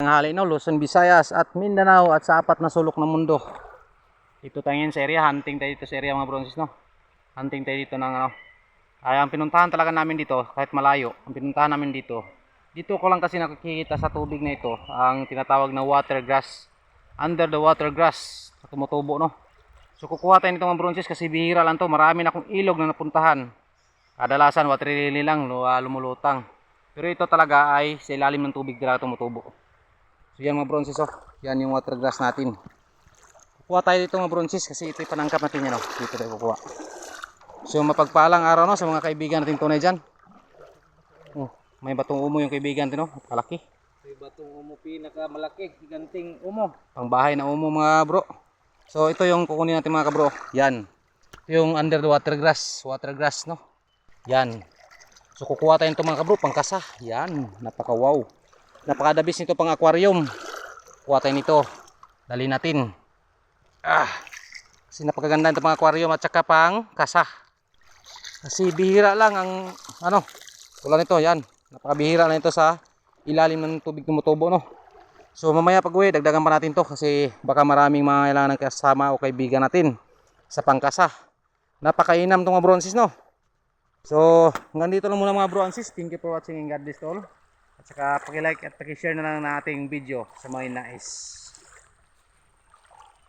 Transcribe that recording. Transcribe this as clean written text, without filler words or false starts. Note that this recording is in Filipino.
tanghali no, Luzon, Visayas at Mindanao at sa apat na sulok ng mundo. Dito tayo ngayon sa area, hunting tayo dito sa area mga bronzes no. Hunting tayo dito ng ano. Ay, ang pinuntahan talaga namin dito, kahit malayo, ang pinuntahan namin dito. Dito ko lang kasi nakikita sa tubig na ito, ang tinatawag na water grass. Under the water grass, tumutubo no. So kukuha tayo nito mga bronzes kasi bihira lang to, marami na akong ilog na napuntahan. Kadalasan water lily lang, lumulutang. Pero ito talaga ay sa ilalim ng tubig talaga tumutubo. So yan mga bronzes oh, yan yung water grass natin. Kukuha tayo dito mga bronzes kasi ito yung panangkap natin yan oh. Dito tayo kukuha. So mapagpalang araw no sa mga kaibigan natin tunay dyan. Oh, may batong umo yung kaibigan natin no, kalaki. May batong umo, pinakamalaki, giganting umo. Pangbahay na umo mga bro. So ito yung kukunin natin mga kabro. Yan. Ito yung under the water grass no. Yan. So kukuha tayo nito mga kabro, pangkasa. Yan, napaka wow. Napakadabis nito pang aquarium. Kuha tayo nito. Dali natin. Kasi napakaganda nito pang aquarium at saka pang kasa. Kasi bihira lang ang ano, tulad nito, yan. Napakabihira lang ito sa ilalim ng tubig tumutubo no. So mamaya pag-uwi, dagdagan pa natin to kasi baka maraming mga kailangan ng kasama o kaibigan natin sa pangkasa. Napakainam itong mga bronzes no. So hanggang dito lang muna mga bronzes. Thank you for watching and God bless all. At saka paki-like at paki-share na lang na ating video sa mga nais.